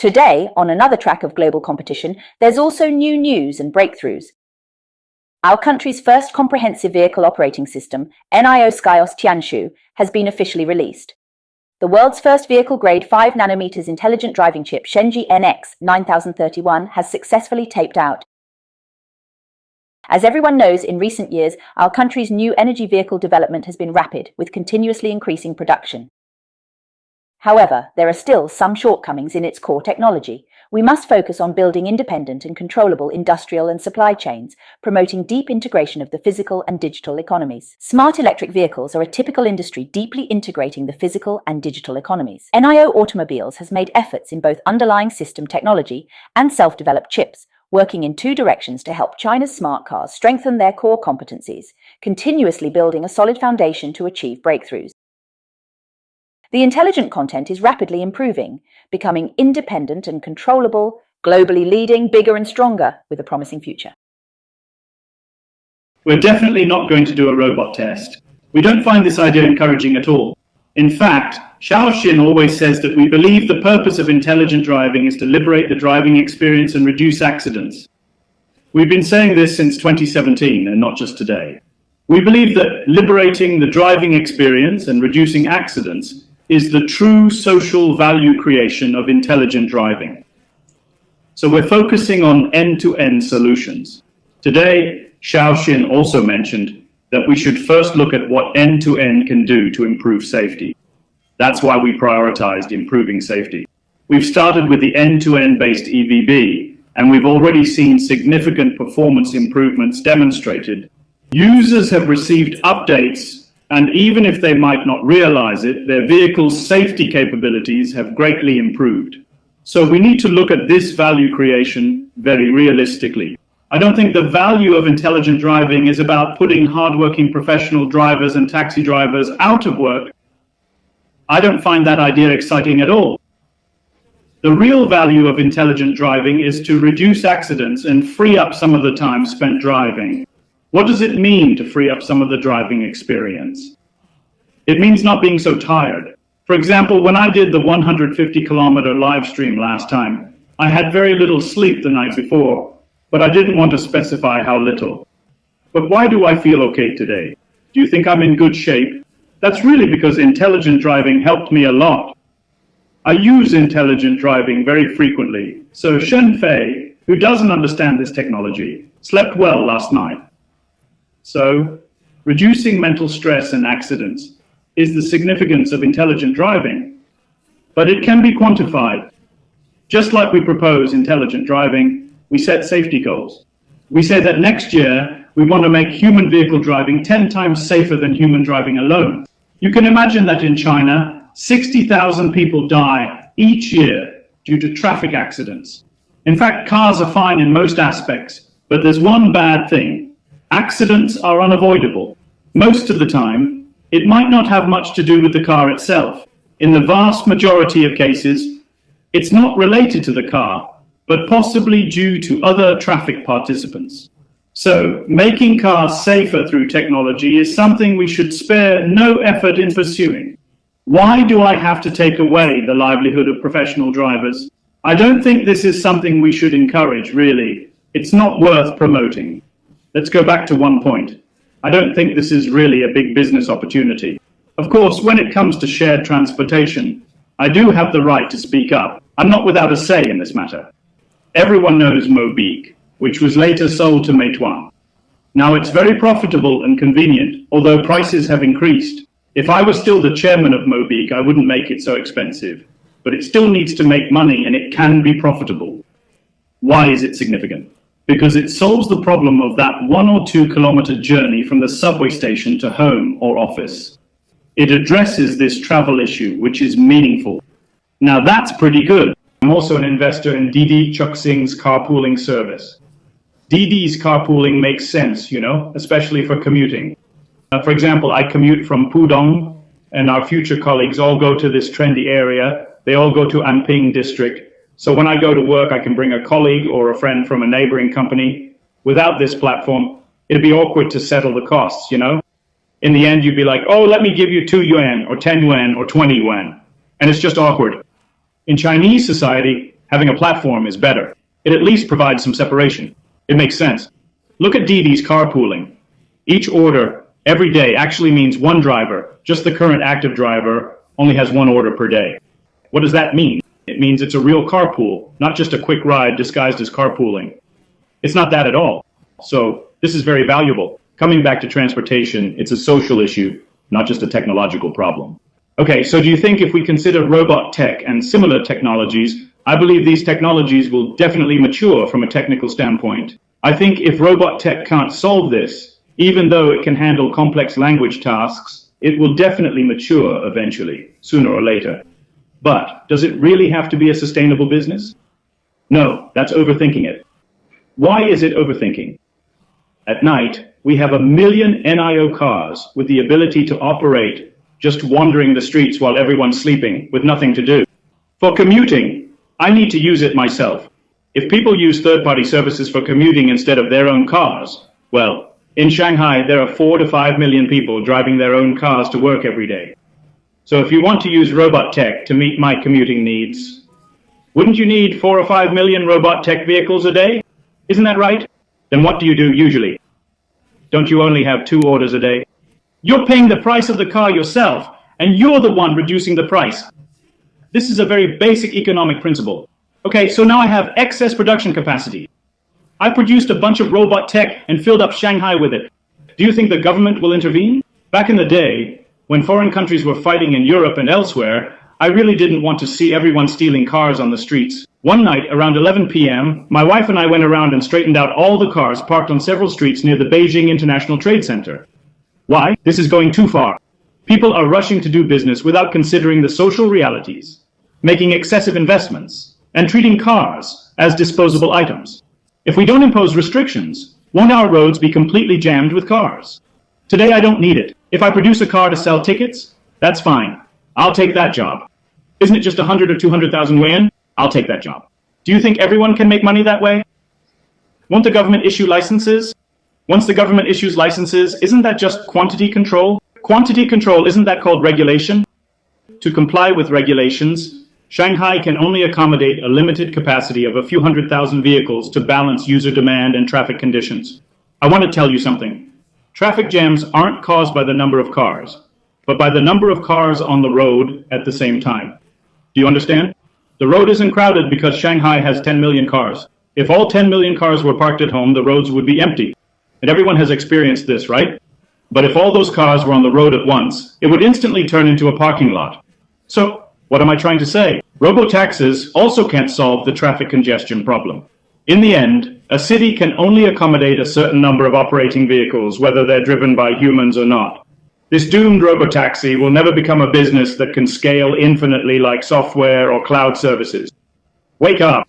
Today, on another track of global competition, there's also new news and breakthroughs. Our country's first comprehensive vehicle operating system, NIO Skyos Tianshu, has been officially released. The world's first vehicle-grade 5 nanometers intelligent driving chip, Shenji NX 9031, has successfully taped out. As everyone knows, in recent years, our country's new energy vehicle development has been rapid, with continuously increasing production. However, there are still some shortcomings in its core technology. We must focus on building independent and controllable industrial and supply chains, promoting deep integration of the physical and digital economies. Smart electric vehicles are a typical industry deeply integrating the physical and digital economies. NIO Automobiles has made efforts in both underlying system technology and self-developed chips, working in two directions to help China's smart cars strengthen their core competencies, continuously building a solid foundation to achieve breakthroughs. The intelligent content is rapidly improving, becoming independent and controllable, globally leading, bigger and stronger, with a promising future. We're definitely not going to do a robot test. We don't find this idea encouraging at all. In fact, Xiaoxin always says that we believe the purpose of intelligent driving is to liberate the driving experience and reduce accidents. We've been saying this since 2017 and not just today. We believe that liberating the driving experience and reducing accidents is the true social value creation of intelligent driving. So we're focusing on end-to-end solutions. Today, Xiaoxin also mentioned that we should first look at what end-to-end can do to improve safety. That's why we prioritized improving safety. We've started with the end-to-end based EVB, and we've already seen significant performance improvements demonstrated. Users have received updates, and even if they might not realize it, their vehicle's safety capabilities have greatly improved. So we need to look at this value creation very realistically. I don't think the value of intelligent driving is about putting hardworking professional drivers and taxi drivers out of work. I don't find that idea exciting at all. The real value of intelligent driving is to reduce accidents and free up some of the time spent driving. What does it mean to free up some of the driving experience? It means not being so tired. For example, when I did the 150-kilometer live stream last time, I had very little sleep the night before, but I didn't want to specify how little. But why do I feel okay today? Do you think I'm in good shape? That's really because intelligent driving helped me a lot. I use intelligent driving very frequently, so Shen Fei, who doesn't understand this technology, slept well last night. So, reducing mental stress and accidents is the significance of intelligent driving, but it can be quantified. Just like we propose intelligent driving, we set safety goals. We say that next year, we want to make human vehicle driving 10 times safer than human driving alone. You can imagine that in China, 60,000 people die each year due to traffic accidents. In fact, cars are fine in most aspects, but there's one bad thing. Accidents are unavoidable. Most of the time, it might not have much to do with the car itself. In the vast majority of cases, it's not related to the car, but possibly due to other traffic participants. So, making cars safer through technology is something we should spare no effort in pursuing. Why do I have to take away the livelihood of professional drivers? I don't think this is something we should encourage, really. It's not worth promoting. Let's go back to one point. I don't think this is really a big business opportunity. Of course, when it comes to shared transportation, I do have the right to speak up. I'm not without a say in this matter. Everyone knows Mobeek, which was later sold to Meituan. Now it's very profitable and convenient, although prices have increased. If I was still the chairman of Mobeek, I wouldn't make it so expensive. But it still needs to make money and it can be profitable. Why is it significant? Because it solves the problem of that 1 or 2 kilometer journey from the subway station to home or office. It addresses this travel issue, which is meaningful. Now that's pretty good. I'm also an investor in Didi Chuxing's carpooling service. Didi's carpooling makes sense, especially for commuting. For example, I commute from Pudong, and our future colleagues all go to this trendy area. They all go to Anping district. So when I go to work, I can bring a colleague or a friend from a neighboring company. Without this platform, it'd be awkward to settle the costs, In the end, you'd be like, oh, let me give you 2 yuan or 10 yuan or 20 yuan. And it's just awkward. In Chinese society, having a platform is better. It at least provides some separation. It makes sense. Look at Didi's carpooling. Each order every day actually means one driver, just the current active driver, only has one order per day. What does that mean? It means it's a real carpool, not just a quick ride disguised as carpooling. It's not that at all. So this is very valuable. Coming back to transportation, it's a social issue, not just a technological problem. Okay, so do you think if we consider robot tech and similar technologies, I believe these technologies will definitely mature from a technical standpoint. I think if robot tech can't solve this, even though it can handle complex language tasks, it will definitely mature eventually, sooner or later. But does it really have to be a sustainable business? No, that's overthinking it. Why is it overthinking? At night, we have 1 million NIO cars with the ability to operate just wandering the streets while everyone's sleeping with nothing to do. For commuting, I need to use it myself. If people use third-party services for commuting instead of their own cars, well, in Shanghai, there are 4 to 5 million people driving their own cars to work every day. So if you want to use robot tech to meet my commuting needs, wouldn't you need 4 or 5 million robot tech vehicles a day? Isn't that right? Then what do you do usually? Don't you only have 2 orders a day? You're paying the price of the car yourself, and you're the one reducing the price. This is a very basic economic principle. Okay, so now I have excess production capacity. I produced a bunch of robot tech and filled up Shanghai with it. Do you think the government will intervene? Back in the day, when foreign countries were fighting in Europe and elsewhere, I really didn't want to see everyone stealing cars on the streets. One night, around 11 p.m., my wife and I went around and straightened out all the cars parked on several streets near the Beijing International Trade Center. Why? This is going too far. People are rushing to do business without considering the social realities, making excessive investments, and treating cars as disposable items. If we don't impose restrictions, won't our roads be completely jammed with cars? Today I don't need it. If I produce a car to sell tickets, that's fine. I'll take that job. Isn't it just 100 or 200,000 yuan? I'll take that job. Do you think everyone can make money that way? Won't the government issue licenses? Once the government issues licenses, isn't that just quantity control? Quantity control, isn't that called regulation? To comply with regulations, Shanghai can only accommodate a limited capacity of a few 100,000 vehicles to balance user demand and traffic conditions. I want to tell you something. Traffic jams aren't caused by the number of cars, but by the number of cars on the road at the same time. Do you understand? The road isn't crowded because Shanghai has 10 million cars. If all 10 million cars were parked at home, the roads would be empty. And everyone has experienced this, right? But if all those cars were on the road at once, it would instantly turn into a parking lot. So, what am I trying to say? ROBOTAXIs also can't solve the traffic congestion problem. In the end, a city can only accommodate a certain number of operating vehicles, whether they're driven by humans or not. This doomed robotaxi will never become a business that can scale infinitely like software or cloud services. Wake up!